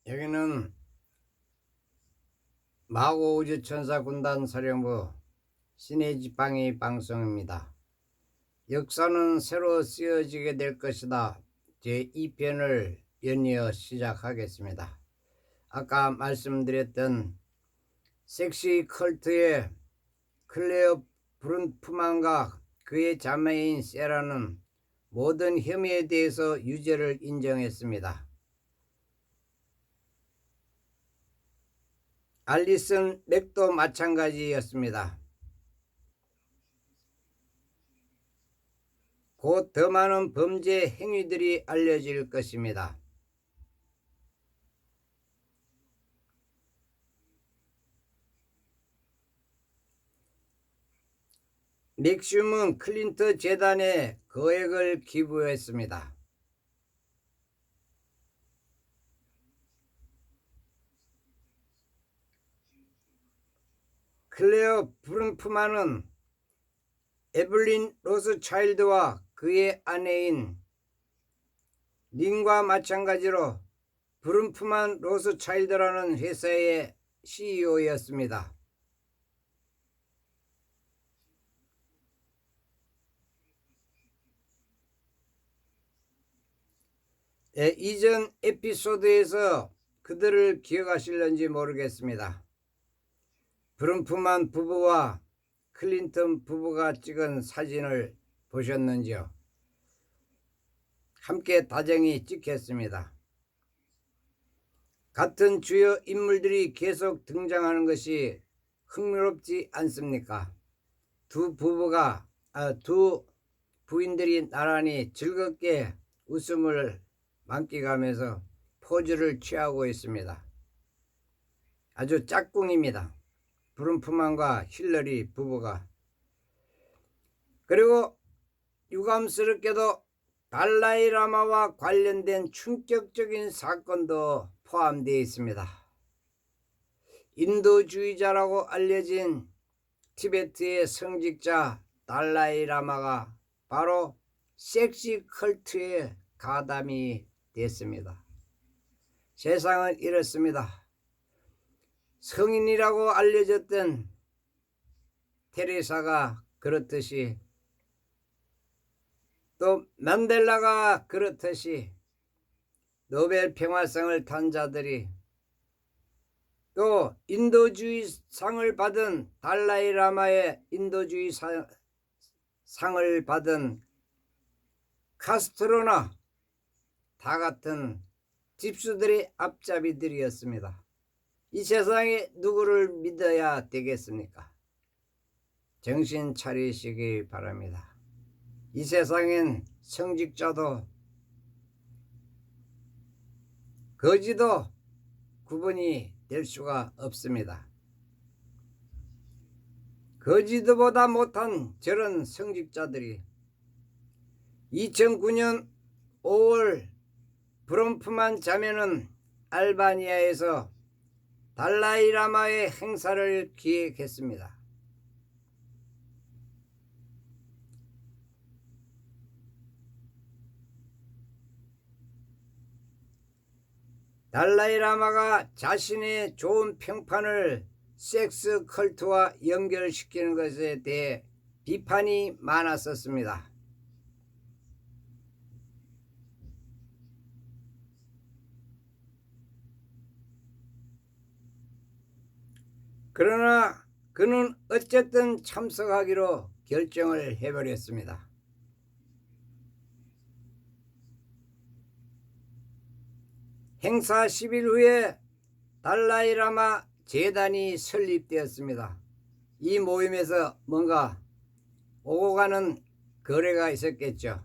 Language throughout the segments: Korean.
여기는 마고우주천사군단 사령부 신해지팡이 방송입니다. 역사는 새로 쓰여지게 될 것이다. 제2편을 연이어 시작하겠습니다. 아까 말씀드렸던 섹시 컬트의 클레어 브룬프만과 그의 자매인 세라는 모든 혐의에 대해서 유죄를 인정했습니다. 알리슨 맥도 마찬가지였습니다. 곧 더 많은 범죄 행위들이 알려질 것입니다. 맥슘은 클린턴 재단에 거액을 기부했습니다. 클레어 브룬프만은 에블린 로스차일드와 그의 아내인 린과 마찬가지로 브룬프만 로스차일드라는 회사의 CEO였습니다. 이전 에피소드에서 그들을 기억하실런지 모르겠습니다. 브룬프만 부부와 클린턴 부부가 찍은 사진을 보셨는지요? 함께 다정히 찍혔습니다. 같은 주요 인물들이 계속 등장하는 것이 흥미롭지 않습니까? 두 부인들이 나란히 즐겁게 웃음을 만끽하면서 포즈를 취하고 있습니다. 아주 짝꿍입니다. 브룬프만과 힐러리 부부가. 그리고 유감스럽게도 달라이라마와 관련된 충격적인 사건도 포함되어 있습니다. 인도주의자라고 알려진 티베트의 성직자 달라이라마가 바로 섹시 컬트에 가담이 됐습니다. 세상은 이렇습니다. 성인이라고 알려졌던 테레사가 그렇듯이, 또 만델라가 그렇듯이, 노벨 평화상을 탄 자들이, 또 인도주의 상을 받은 달라이라마의 인도주의 상을 받은 카스트로나 다 같은 집수들의 앞잡이들이었습니다. 이 세상에 누구를 믿어야 되겠습니까? 정신 차리시기 바랍니다. 이 세상엔 성직자도 거지도 구분이 될 수가 없습니다. 거지도보다 못한 저런 성직자들이 2009년 5월 브룬프만 자매는 알바니아에서 달라이라마의 행사를 기획했습니다. 달라이라마가 자신의 좋은 평판을 섹스 컬트와 연결시키는 것에 대해 비판이 많았었습니다. 그러나 그는 어쨌든 참석하기로 결정을 해버렸습니다. 행사 10일 후에 달라이라마 재단이 설립되었습니다. 이 모임에서 뭔가 오고 가는 거래가 있었겠죠.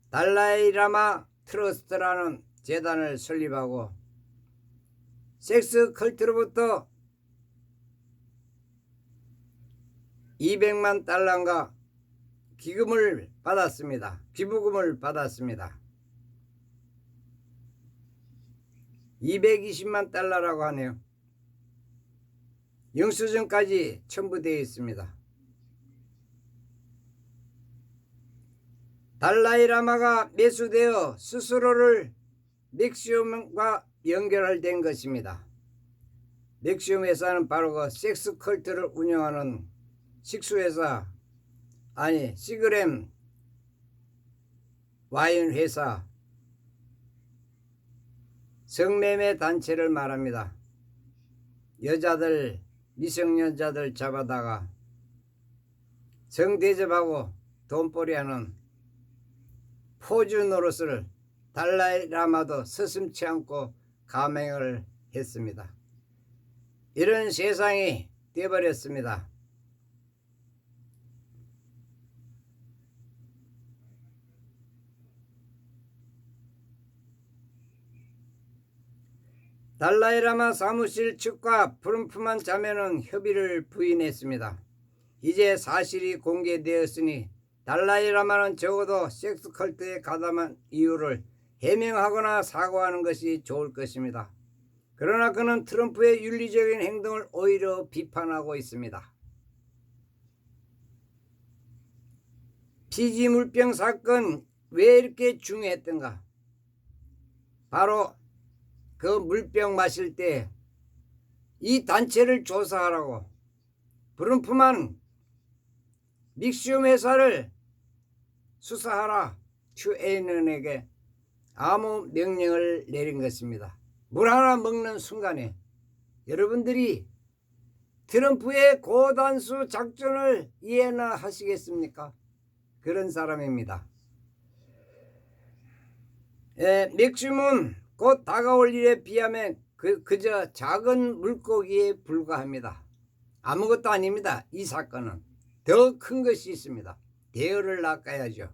달라이라마 트러스트라는 재단을 설립하고 섹스 컬트로부터 200만 달러인가 기부금을 받았습니다. 220만 달러라고 하네요. 영수증까지 첨부되어 있습니다. 달라이라마가 매수되어 스스로를 맥시움과 연결된 것입니다. 맥시움 회사는 바로 그 섹스 컬트를 운영하는 식수회사, 아니 시그램 와인 회사, 성매매 단체를 말합니다. 여자들, 미성년자들 잡아다가 성대접하고 돈벌이하는 포주 노릇을 달라이라마도 서슴지 않고 감행을 했습니다. 이런 세상이 되어버렸습니다. 달라이라마 사무실 측과 푸른푸만 자매는 협의를 부인했습니다. 이제 사실이 공개되었으니 달라이라마는 적어도 섹스컬트에 가담한 이유를 해명하거나 사과하는 것이 좋을 것입니다. 그러나 그는 트럼프의 윤리적인 행동을 오히려 비판하고 있습니다. 피지 물병 사건 왜 이렇게 중요했던가? 바로 그 물병 마실 때 이 단체를 조사하라고 브룬프만 믹시움 회사를 수사하라 QANN에게 아무 명령을 내린 것입니다. 물 하나 먹는 순간에 여러분들이 트럼프의 고단수 작전을 이해나 하시겠습니까? 그런 사람입니다. 맥시움은 곧 다가올 일에 비하면 그저 작은 물고기에 불과합니다. 아무것도 아닙니다. 이 사건은 더 큰 것이 있습니다. 대열을 낚아야죠.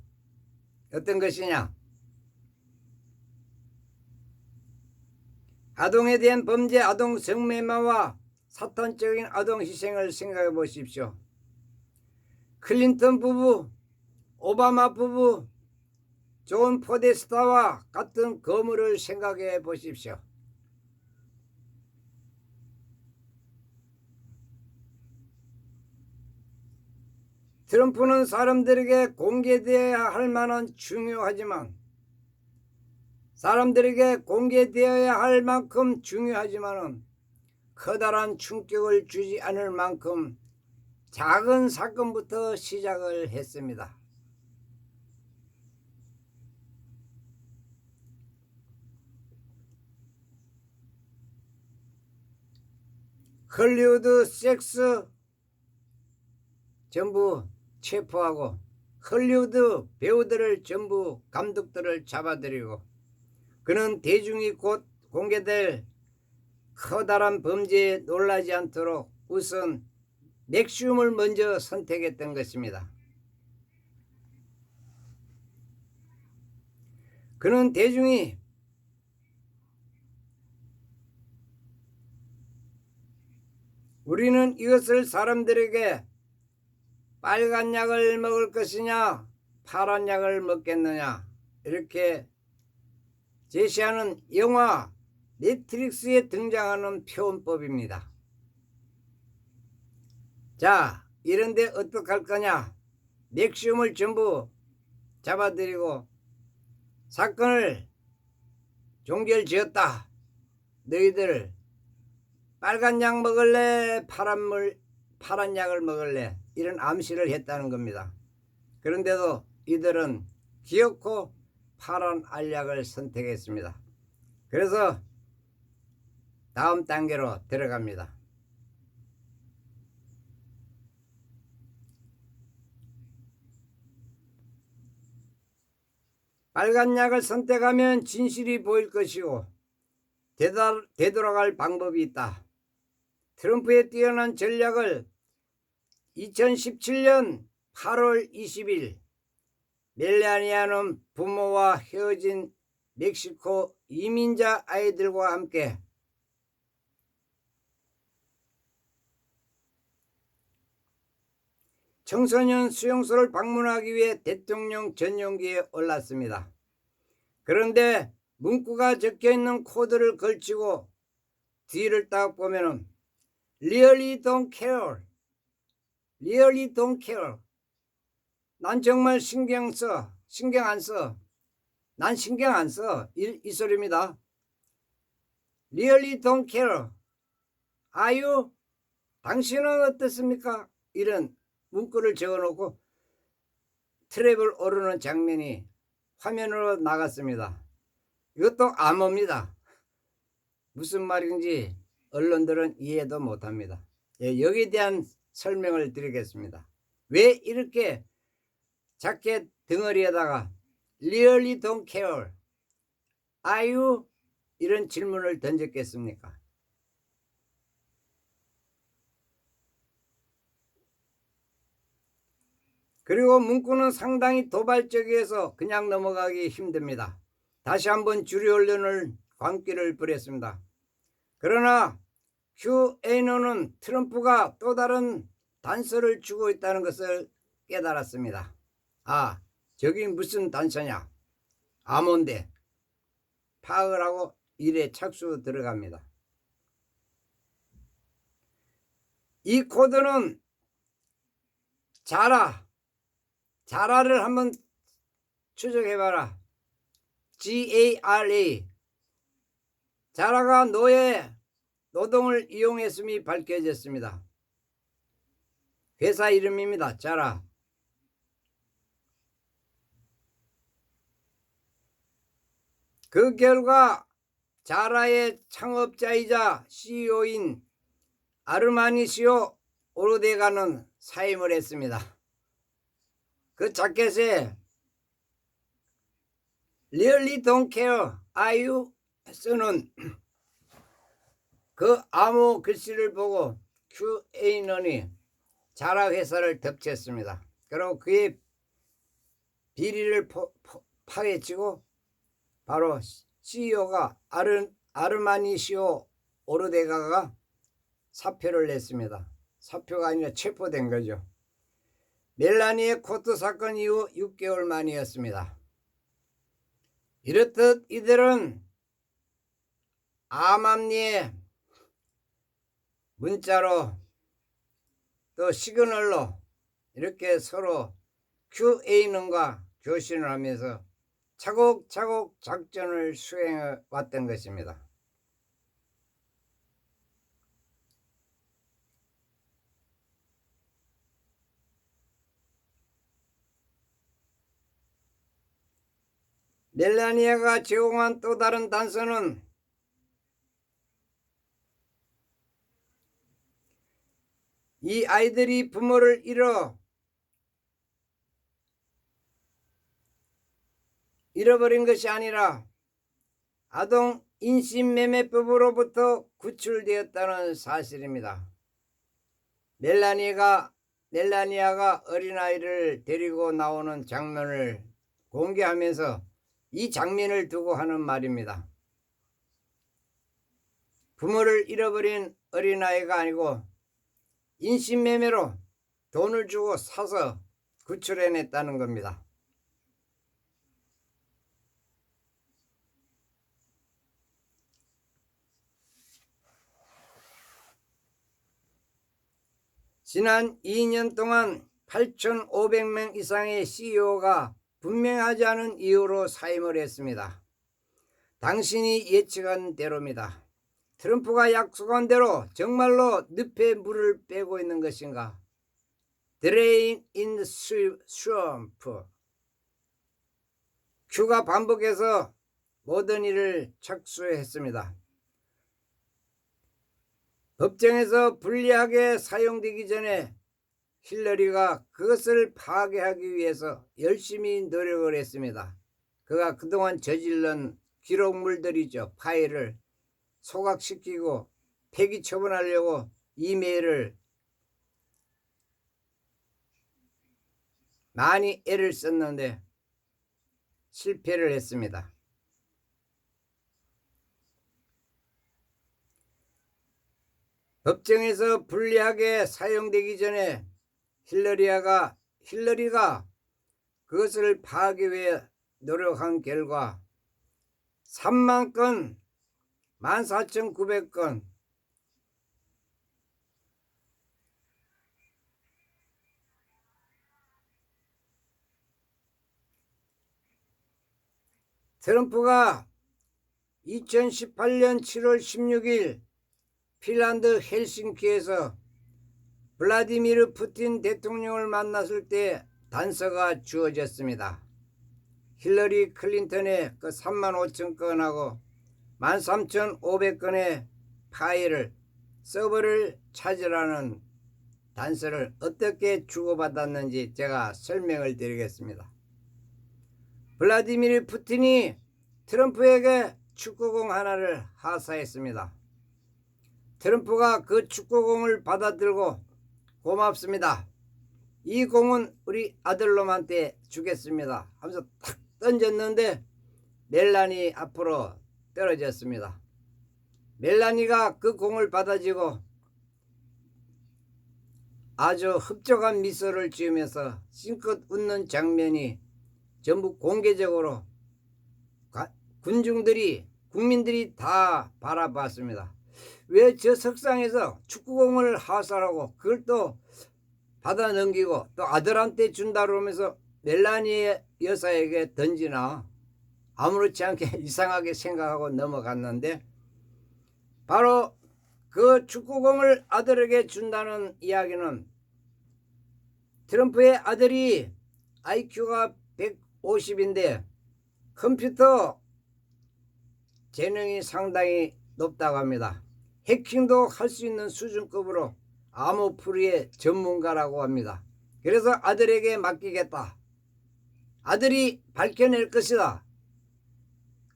어떤 것이냐? 아동에 대한 범죄, 아동 성매매와 사탄적인 아동 희생을 생각해 보십시오. 클린턴 부부, 오바마 부부, 존 포데스타와 같은 거물을 생각해 보십시오. 트럼프는 사람들에게 공개되어야 할 만한 중요하지만 커다란 충격을 주지 않을 만큼 작은 사건부터 시작을 했습니다. 헐리우드 섹스 전부 체포하고 헐리우드 배우들을 전부 감독들을 잡아들이고 그는 대중이 곧 공개될 커다란 범죄에 놀라지 않도록 우선 맥시움을 먼저 선택했던 것입니다. 그는 대중이 우리는 이것을 사람들에게 빨간 약을 먹을 것이냐 파란 약을 먹겠느냐 이렇게 제시하는 영화 넷플릭스에 등장하는 표현법입니다. 자, 이런데 어떡할 거냐? 맥시움을 전부 잡아들이고 사건을 종결지었다. 너희들 빨간 약 먹을래? 파란 약을 먹을래? 이런 암시를 했다는 겁니다. 그런데도 이들은 기어코 파란 알약을 선택했습니다. 그래서 다음 단계로 들어갑니다. 빨간 약을 선택하면 진실이 보일 것이고 되돌아갈 방법이 있다. 트럼프의 뛰어난 전략을 2017년 8월 20일 멜라니아는 부모와 헤어진 멕시코 이민자 아이들과 함께 청소년 수용소를 방문하기 위해 대통령 전용기에 올랐습니다. 그런데 문구가 적혀있는 코드를 걸치고 뒤를 딱 보면은 Really don't care. Really don't care. 난 정말 신경 안 써. 난 신경 안 써. 이 소리입니다. Really don't care. Are you? 당신은 어떻습니까? 이런 문구를 적어놓고 트랩을 오르는 장면이 화면으로 나갔습니다. 이것도 암호입니다. 무슨 말인지 언론들은 이해도 못합니다. 예, 여기에 대한 설명을 드리겠습니다. 왜 이렇게 자켓 덩어리에다가 Really don't care. Are you? 이런 질문을 던졌겠습니까? 그리고 문구는 상당히 도발적이어서 그냥 넘어가기 힘듭니다. 다시 한번 주류 언론을 광기를 부렸습니다. 그러나 QA논은 트럼프가 또 다른 단서를 주고 있다는 것을 깨달았습니다. 아, 저기 무슨 단서냐? 암호인데 파악을 하고 일에 착수 들어갑니다. 이 코드는 자라를 한번 추적해봐라. GARA. 자라가 노동을 이용했음이 밝혀졌습니다. 회사 이름입니다. 자라. 그 결과 자라의 창업자이자 CEO인 아르마니시오 오르데가는 사임을 했습니다. 그 자켓에 Really don't care, are you? 쓰는 그 암호 글씨를 보고 QA논이 자라 회사를 덮쳤습니다. 그리고 그의 비리를 파헤치고 바로 CEO가 아르마니시오 오르데가가 사표를 냈습니다. 사표가 아니라 체포된 거죠. 멜라니의 코트 사건 이후 6개월 만이었습니다. 이렇듯 이들은 암암리에 문자로 또 시그널로 이렇게 서로 QA논과 교신을 하면서 차곡차곡 작전을 수행해 왔던 것입니다. 멜라니아가 제공한 또 다른 단서는 이 아이들이 부모를 잃어버린 것이 아니라 아동 인신매매법으로부터 구출되었다는 사실입니다. 멜라니아가 어린아이를 데리고 나오는 장면을 공개하면서 이 장면을 두고 하는 말입니다. 부모를 잃어버린 어린아이가 아니고 인신매매로 돈을 주고 사서 구출해냈다는 겁니다. 지난 2년 동안 8,500명 이상의 CEO가 분명하지 않은 이유로 사임을 했습니다. 당신이 예측한 대로입니다. 트럼프가 약속한 대로 정말로 늪에 물을 빼고 있는 것인가? Drain in the swamp. 큐가 반복해서 모든 일을 착수했습니다. 법정에서 불리하게 사용되기 전에 힐러리가 그것을 파괴하기 위해서 열심히 노력을 했습니다. 그가 그동안 저질른 기록물들이죠. 파일을 소각시키고 폐기 처분하려고 이메일을 많이 애를 썼는데 실패를 했습니다. 법정에서 불리하게 사용되기 전에 힐러리가 그것을 파악하기 위해 노력한 결과 3만 건, 14,900건, 트럼프가 2018년 7월 16일 핀란드 헬싱키에서 블라디미르 푸틴 대통령을 만났을 때 단서가 주어졌습니다. 힐러리 클린턴의 그 35,000건하고 13,500건의 파일을 서버를 찾으라는 단서를 어떻게 주고받았는지 제가 설명을 드리겠습니다. 블라디미르 푸틴이 트럼프에게 축구공 하나를 하사했습니다. 트럼프가 그 축구공을 받아들고 고맙습니다. 이 공은 우리 아들놈한테 주겠습니다 하면서 탁 던졌는데 멜라니 앞으로 떨어졌습니다. 멜라니가 그 공을 받아지고 아주 흡족한 미소를 지으면서 싱긋 웃는 장면이 전부 공개적으로 국민들이 다 바라봤습니다. 왜 저 석상에서 축구공을 하사하고 그걸 또 받아 넘기고 또 아들한테 준다 그러면서 멜라니 여사에게 던지나, 아무렇지 않게 이상하게 생각하고 넘어갔는데, 바로 그 축구공을 아들에게 준다는 이야기는 트럼프의 아들이 IQ가 150인데 컴퓨터 재능이 상당히 높다고 합니다. 해킹도 할 수 있는 수준급으로 암호풀이의 전문가라고 합니다. 그래서 아들에게 맡기겠다. 아들이 밝혀낼 것이다.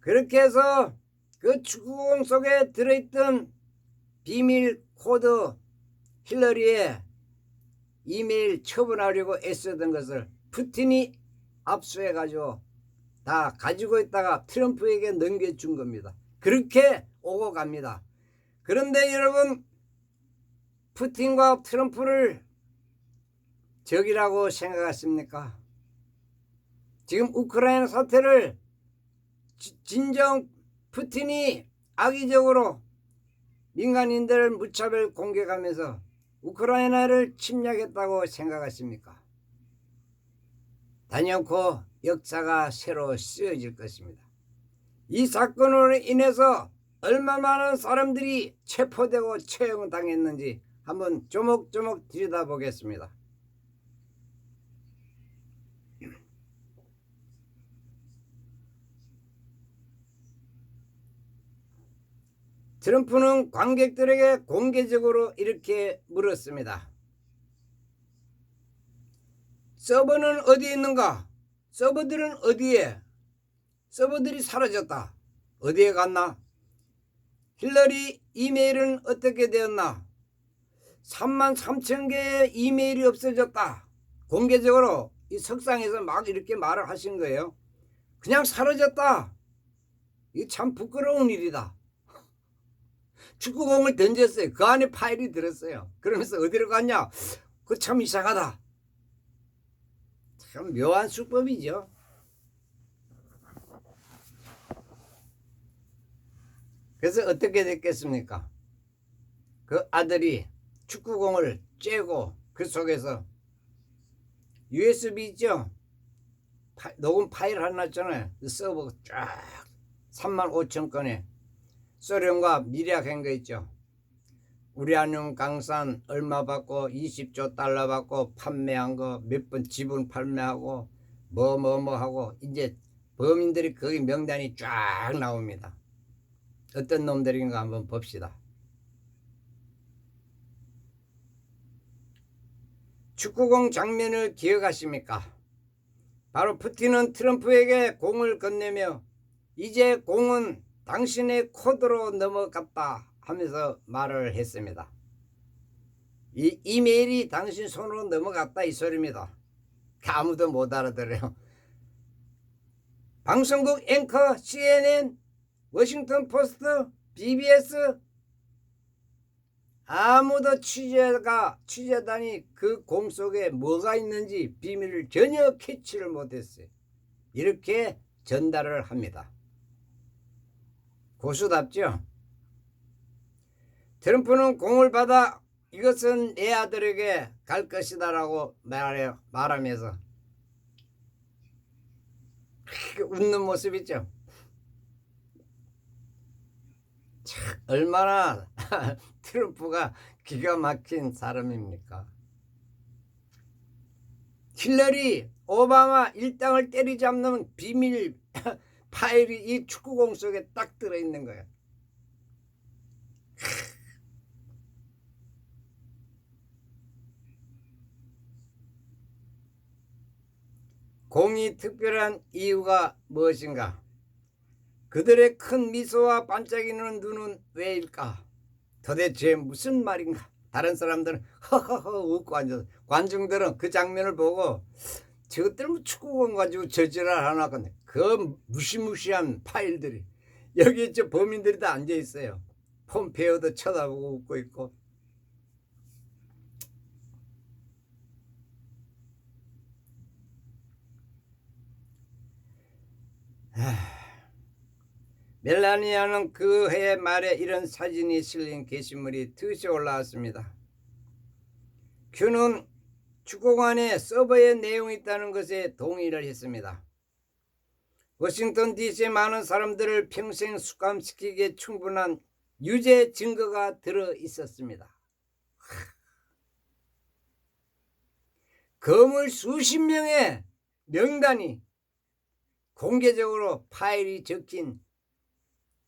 그렇게 해서 그 축구공 속에 들어있던 비밀 코드, 힐러리의 이메일 처분하려고 애쓰던 것을 푸틴이 압수해가지고 다 가지고 있다가 트럼프에게 넘겨준 겁니다. 그렇게 오고 갑니다. 그런데 여러분, 푸틴과 트럼프를 적이라고 생각하십니까? 지금 우크라이나 사태를 진정 푸틴이 악의적으로 민간인들을 무차별 공격하면서 우크라이나를 침략했다고 생각하십니까? 단연코 역사가 새로 쓰여질 것입니다. 이 사건으로 인해서 얼마나 많은 사람들이 체포되고 처형당했는지 한번 조목조목 들여다보겠습니다. 트럼프는 관객들에게 공개적으로 이렇게 물었습니다. 서버는 어디에 있는가? 서버들은 어디에? 서버들이 사라졌다. 어디에 갔나? 힐러리 이메일은 어떻게 되었나? 33,000개의 이메일이 없어졌다. 공개적으로 이 석상에서 막 이렇게 말을 하신 거예요. 그냥 사라졌다. 이게 참 부끄러운 일이다. 축구공을 던졌어요. 그 안에 파일이 들었어요. 그러면서 어디로 갔냐? 그거 참 이상하다. 참 묘한 수법이죠. 그래서 어떻게 됐겠습니까? 그 아들이 축구공을 째고 그 속에서 USB 있죠? 녹음 파일 하나 있잖아요. 그 서버 쫙 35,000건에 소련과 미략한 거 있죠. 우라늄 강산 얼마 받고 20조 달러 받고 판매한 거 몇 번 지분 판매하고 뭐 하고 이제 범인들이 거기 명단이 쫙 나옵니다. 어떤 놈들인가 한번 봅시다. 축구공 장면을 기억하십니까? 바로 푸틴은 트럼프에게 공을 건네며 이제 공은 당신의 코드로 넘어갔다 하면서 말을 했습니다. 이 이메일이 당신 손으로 넘어갔다 이 소리입니다. 아무도 못 알아들어요. 방송국 앵커 CNN, 워싱턴 포스트, BBS 아무도 취재단이 그 공 속에 뭐가 있는지 비밀을 전혀 캐치를 못했어요. 이렇게 전달을 합니다. 고수답죠? 트럼프는 공을 받아 이것은 내 아들에게 갈 것이다 라고 말하면서 웃는 모습 있죠? 얼마나 트럼프가 기가 막힌 사람입니까? 힐러리 오바마 일당을 때리잡는 비밀 파일이 이 축구공 속에 딱 들어있는 거예요. 공이 특별한 이유가 무엇인가? 그들의 큰 미소와 반짝이는 눈은 왜일까? 도대체 무슨 말인가? 다른 사람들은 허허허 웃고 앉아서, 관중들은 그 장면을 보고 저것들 뭐 축구공 가지고 저지랄 하나 건데, 그 무시무시한 파일들이 여기 저 범인들이 다 앉아 있어요. 폼페이오도 쳐다보고 웃고 있고. 멜라니아는 그 해 말에 이런 사진이 실린 게시물이 트윗에 올라왔습니다. 큐는 축구관에 서버의 내용이 있다는 것에 동의를 했습니다. 워싱턴 DC의 많은 사람들을 평생 수감시키기에 충분한 유죄 증거가 들어 있었습니다. 거물 수십 명의 명단이 공개적으로 파일이 적힌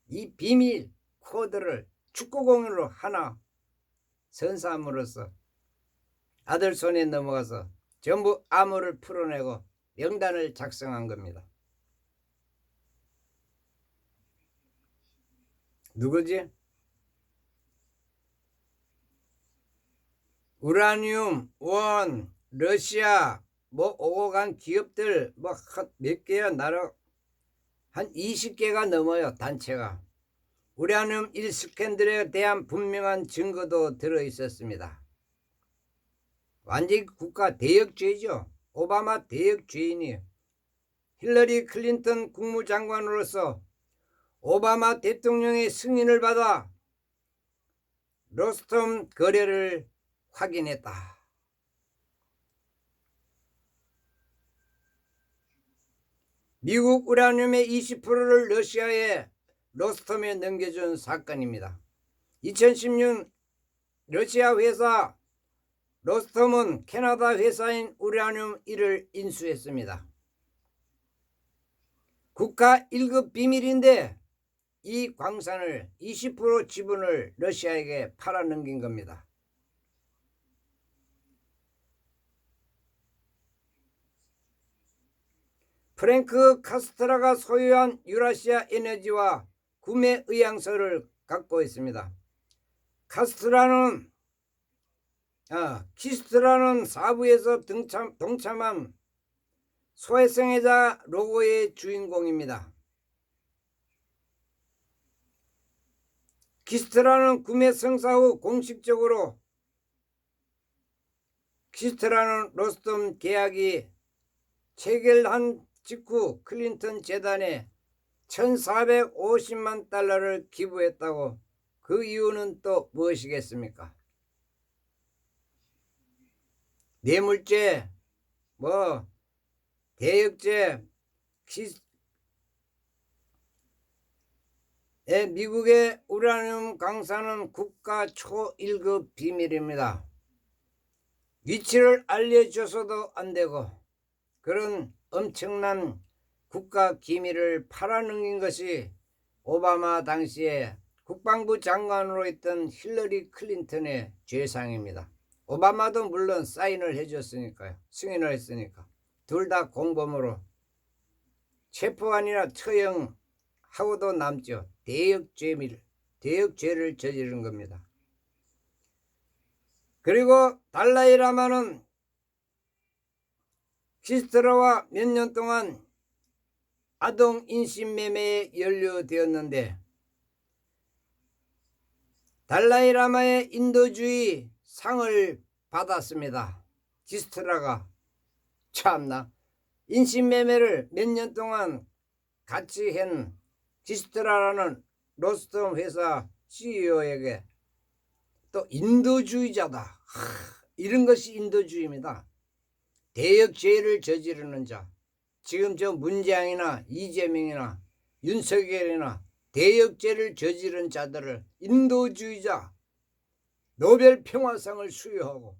이 비밀 코드를 축구공으로 하나 선사함으로써 아들 손에 넘어가서 전부 암호를 풀어내고 명단을 작성한 겁니다. 누구지? 우라늄, 원, 러시아, 뭐 오고 간 기업들 뭐 몇 개야, 나라 한 20개가 넘어요, 단체가. 우라늄 1 스캔들에 대한 분명한 증거도 들어있었습니다. 완전히 국가 대역죄죠. 오바마 대역죄인이에요. 힐러리 클린턴 국무장관으로서 오바마 대통령의 승인을 받아 로스톰 거래를 확인했다. 미국 우라늄의 20%를 러시아의 로스톰에 넘겨준 사건입니다. 2016년 러시아 회사 로스톰은 캐나다 회사인 우라늄 1을 인수했습니다. 국가 1급 비밀인데 이 광산을 20% 지분을 러시아에게 팔아넘긴 겁니다. 프랭크 카스트라가 소유한 유라시아 에너지와 구매 의향서를 갖고 있습니다. 키스트라는 사부에서 동참한 소외성애자 로고의 주인공입니다. 키스트라는 구매 성사 후 공식적으로 키스트라는 로스톰 계약이 체결한 직후 클린턴 재단에 1,450만 달러를 기부했다고. 그 이유는 또 무엇이겠습니까? 뇌물죄, 뭐 대역죄, 미국의 우라늄 강산은 국가 초 1급 비밀입니다. 위치를 알려줘서도 안 되고 그런 엄청난 국가 기밀을 팔아넘긴 것이 오바마 당시에 국방부 장관으로 있던 힐러리 클린턴의 죄상입니다. 오바마도 물론 사인을 해줬으니까요. 승인을 했으니까. 둘 다 공범으로 체포안이나 처형하고도 남죠. 대역죄를 저지른 겁니다. 그리고 달라이 라마는 키스트라와 몇 년 동안 아동 인신매매에 연루되었는데 달라이 라마의 인도주의 상을 받았습니다. 키스트라가. 참나, 인신매매를 몇 년 동안 같이 한 키스트라라는 로스톰 회사 CEO에게 또 인도주의자다. 이런 것이 인도주의입니다. 대역죄를 저지르는 자. 지금 저 문재인이나 이재명이나 윤석열이나 대역죄를 저지른 자들을 인도주의자 노벨 평화상을 수여하고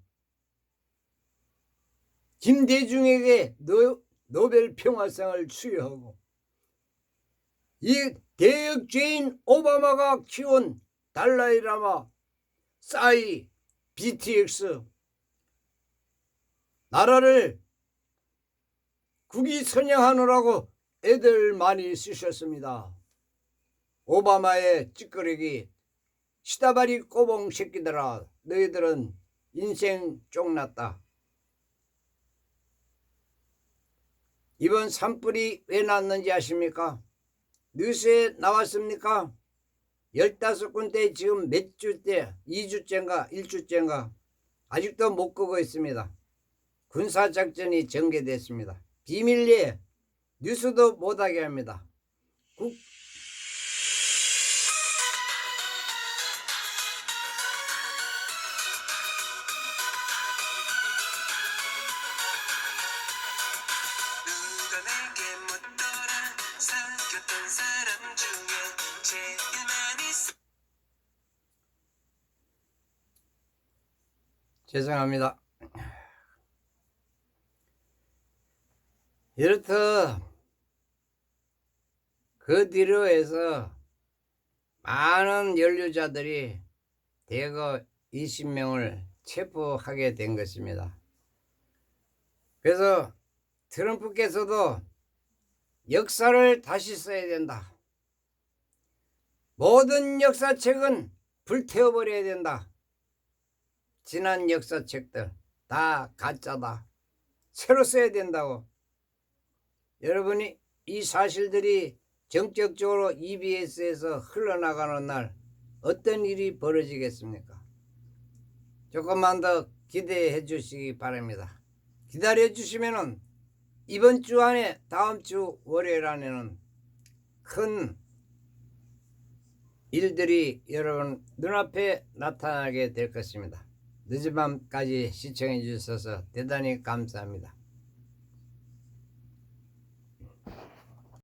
김대중에게 노벨 평화상을 수여하고 이 대역죄인 오바마가 키운 달라이라마, 싸이, BTX 나라를 국위 선양하느라고 애들 많이 쓰셨습니다. 오바마의 찌끄레기 시다바리 꼬봉 새끼들아, 너희들은 인생 쪽났다. 이번 산불이 왜 났는지 아십니까? 뉴스에 나왔습니까? 15군데 지금 몇 주째, 2주째인가 1주째인가 아직도 못 끄고 있습니다. 군사작전이 전개됐습니다. 비밀리에 뉴스도 못하게 합니다. 누가 내게 묻더라 사귀었던 사람 중에 제일 많이 죄송합니다. 이렇듯 그 뒤로 해서 많은 연루자들이 대거 20명을 체포하게 된 것입니다. 그래서 트럼프께서도 역사를 다시 써야 된다. 모든 역사책은 불태워버려야 된다. 지난 역사책들 다 가짜다. 새로 써야 된다고. 여러분이 이 사실들이 정적적으로 EBS에서 흘러나가는 날 어떤 일이 벌어지겠습니까? 조금만 더 기대해 주시기 바랍니다. 기다려 주시면은 이번 주 안에 다음 주 월요일 안에는 큰 일들이 여러분 눈앞에 나타나게 될 것입니다. 늦은 밤까지 시청해 주셔서 대단히 감사합니다.